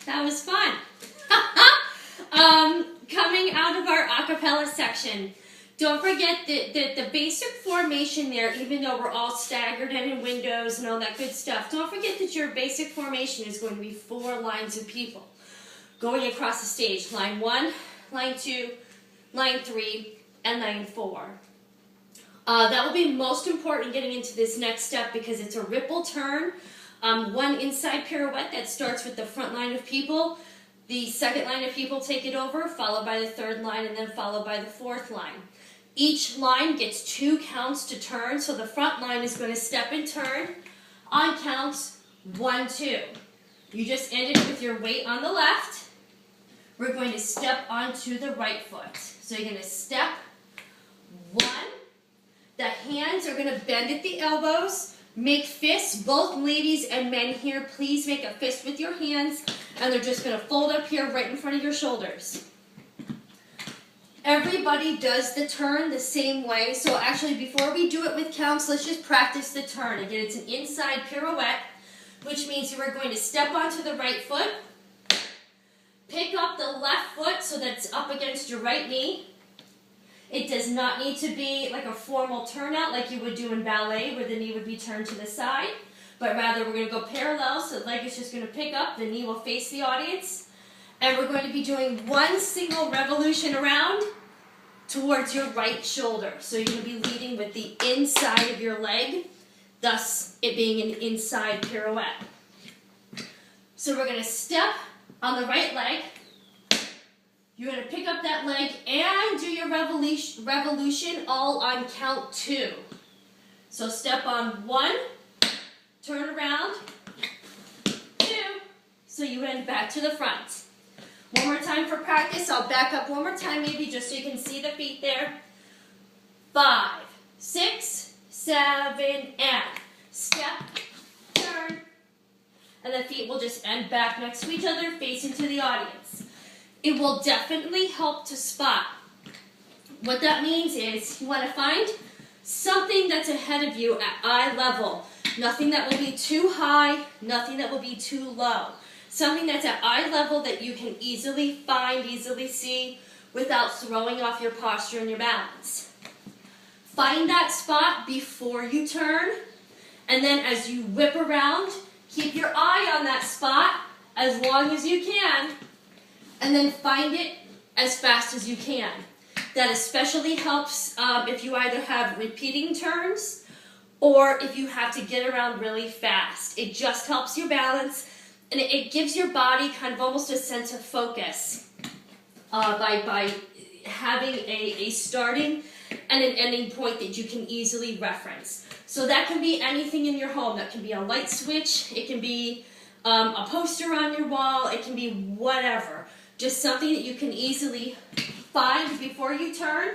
That was fun. Coming out of our a cappella section, don't forget that the basic formation there, even though we're all staggered and in windows and all that good stuff, don't forget that your basic formation is going to be 4 lines of people going across the stage. Line 1, line 2, line 3, and line 4. That will be most important getting into this next step because it's a ripple turn. 1 inside pirouette that starts with the front line of people. The second line of people take it over, followed by the third line, and then followed by the fourth line. Each line gets 2 counts to turn, so the front line is going to step and turn on counts 1, 2. You just ended with your weight on the left. We're going to step onto the right foot. So you're going to step 1. The hands are going to bend at the elbows. Make fists. Both ladies and men here, please make a fist with your hands. And they're just going to fold up here right in front of your shoulders. Everybody does the turn the same way. So actually, before we do it with counts, let's just practice the turn. Again, it's an inside pirouette, which means you are going to step onto the right foot. Pick up the left foot so that it's up against your right knee. It does not need to be like a formal turnout like you would do in ballet where the knee would be turned to the side, but rather we're going to go parallel, so the leg is just going to pick up, the knee will face the audience, and we're going to be doing 1 single revolution around towards your right shoulder. So you're going to be leading with the inside of your leg, thus it being an inside pirouette. So we're going to step on the right leg. You're going to pick up that leg and do your revolution all on count 2. So step on 1, turn around, 2, so you end back to the front. One more time for practice. I'll back up one more time maybe just so you can see the feet there. 5, 6, 7, and step, turn, and the feet will just end back next to each other, facing to the audience. It will definitely help to spot. What that means is you want to find something that's ahead of you at eye level. Nothing that will be too high, nothing that will be too low. Something that's at eye level that you can easily find, easily see without throwing off your posture and your balance. Find that spot before you turn, and then as you whip around, keep your eye on that spot as long as you can. And then find it as fast as you can. That especially helps if you either have repeating turns or if you have to get around really fast. It just helps your balance and it gives your body kind of almost a sense of focus by having a starting and an ending point that you can easily reference. So that can be anything in your home. That can be a light switch. It can be a poster on your wall. It can be whatever. Just something that you can easily find before you turn.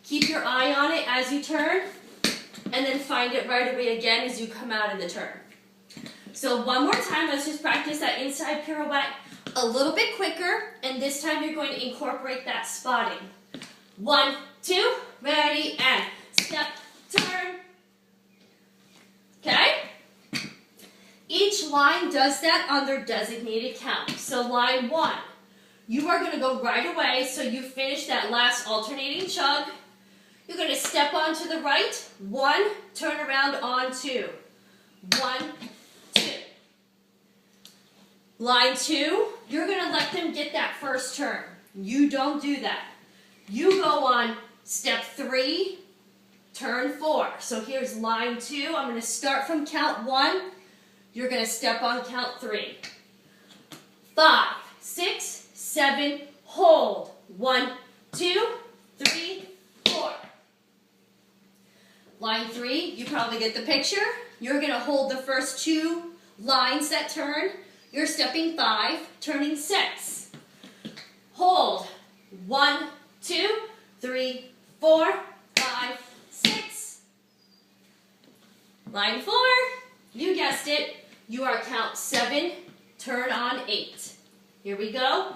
Keep your eye on it as you turn, and then find it right away again as you come out of the turn. So one more time, let's just practice that inside pirouette a little bit quicker, and this time you're going to incorporate that spotting. 1, 2, ready, and step, turn. Okay? Each line does that on their designated count. So line 1. You are going to go right away, so you finish that last alternating chug. You're going to step onto the right, 1, turn around on 2. 1, 2. Line 2, you're going to let them get that first turn. You don't do that. You go on step 3, turn 4. So here's line 2. I'm going to start from count 1. You're going to step on count 3. 5, 6, 7, hold. 1, 2, 3, 4. Line 3, you probably get the picture. You're going to hold the first 2 lines that turn. You're stepping 5, turning 6. Hold. 1, 2, 3, 4, 5, 6. Line 4, you guessed it. You are count 7, turn on 8. Here we go.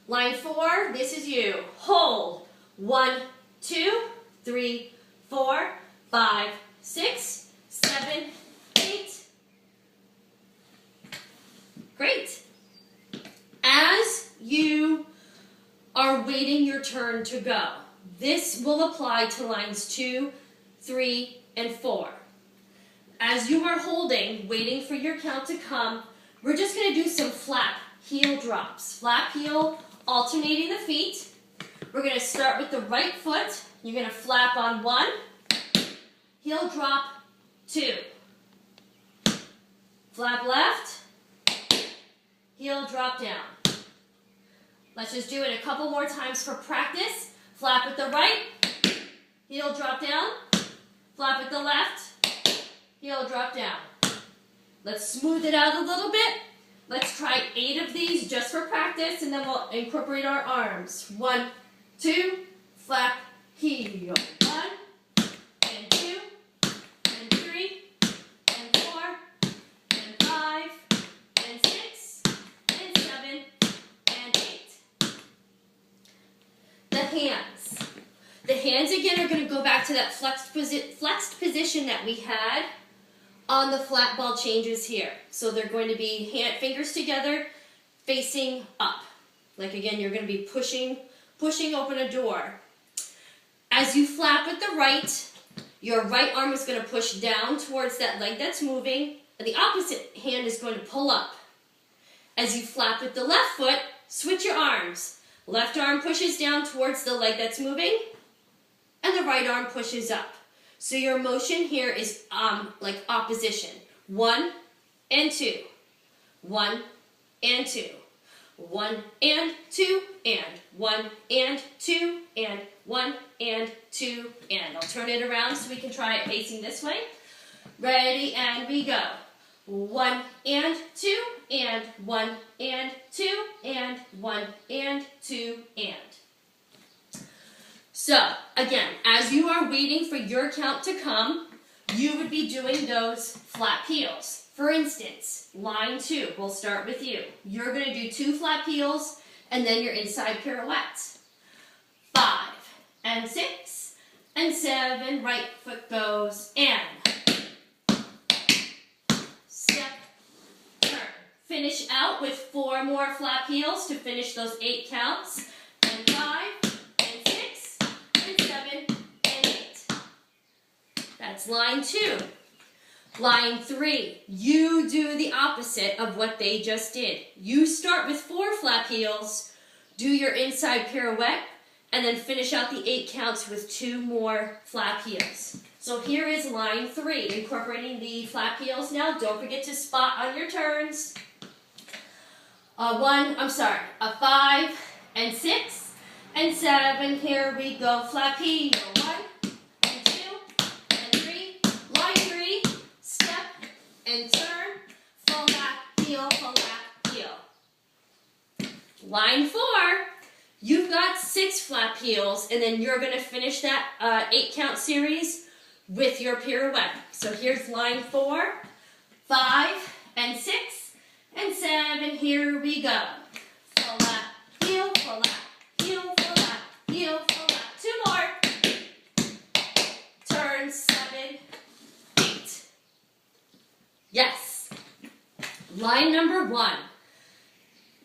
Line 4, this is you. Hold. 1, 2, 3, 4, 5, 6, 7, 8. Great. waiting your turn to go. This will apply to lines 2, 3, and 4. As you are holding, waiting for your count to come, we're just going to do some flap heel drops. Flap heel, alternating the feet. We're going to start with the right foot. You're going to flap on 1, heel drop, 2. Flap left, heel drop down. Let's just do it a couple more times for practice. Flap with the right, heel drop down. Flap with the left, heel drop down. Let's smooth it out a little bit. Let's try 8 of these just for practice, and then we'll incorporate our arms. 1, 2, flap, heel. 1, and 2, and 3, and 4, and 5, and 6, and 7, and 8. The hands. The hands again are going to go back to that flexed position that we had on the flat ball changes here. So they're going to be fingers together, facing up. Like again, you're going to be pushing open a door. As you flap with the right, your right arm is going to push down towards that leg that's moving, and the opposite hand is going to pull up. As you flap with the left foot, switch your arms. Left arm pushes down towards the leg that's moving, and the right arm pushes up. So your motion here is like opposition. 1 and 2. 1 and 2. 1 and 2 and 1 and 2 and 1 and 2 and. I'll turn it around so we can try it facing this way. Ready, and we go. 1 and 2 and 1 and 2 and 1 and 2 and. So, again, as you are waiting for your count to come, you would be doing those flap heels. For instance, line 2, we'll start with you. You're going to do 2 flap heels and then your inside pirouettes. 5 and 6 and 7, right foot goes and step, turn. Finish out with 4 more flap heels to finish those 8 counts, and 5 and 6 and 7 and 8. That's line 2. Line 3, you do the opposite of what they just did. You start with 4 flap heels, do your inside pirouette, and then finish out the 8 counts with 2 more flap heels. So here is line 3, incorporating the flap heels now. Don't forget to spot on your turns. 5 and 6 and 7. Here we go. Flap heel. 1 and 2 and 3. Line 3. Step and turn. Flap heel. Flap heel. Line 4. You've got 6 flap heels, and then you're going to finish that 8 count series with your pirouette. So here's line 4, 5 and 6 and 7. Here we go. Flap heel, flap heel, flap heel, flap. 2 more. Turn 7, 8. Yes. Line number 1.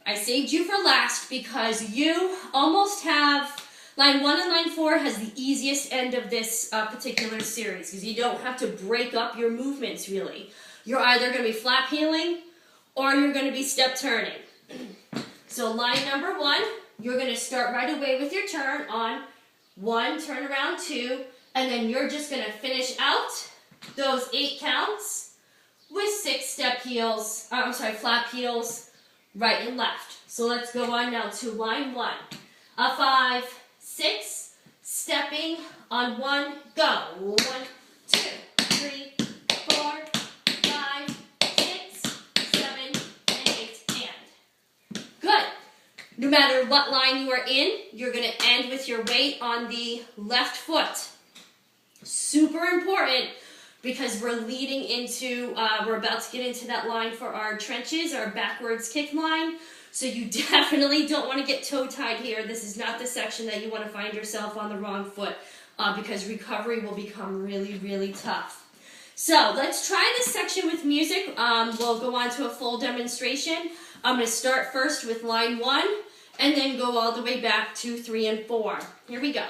I saved you for last because you almost have, line 1 and line 4 has the easiest end of this particular series because you don't have to break up your movements really. You're either going to be flap heeling or you're going to be step turning. So line number 1, you're going to start right away with your turn on 1, turn around 2, and then you're just going to finish out those 8 counts with 6 flap heels, right and left. So let's go on now to line 1. 5, 6, stepping on 1, go. 1, 2, 3, 4, 5, 6, 7, and 8, and. Good. No matter what line you are in, you're going to end with your weight on the left foot. Super important because we're leading into, we're about to get into that line for our trenches, our backwards kick line. So you definitely don't want to get toe-tied here. This is not the section that you want to find yourself on the wrong foot because recovery will become really, really tough. So let's try this section with music. We'll go on to a full demonstration. I'm going to start first with line 1, and then go all the way back to 3 and 4. Here we go.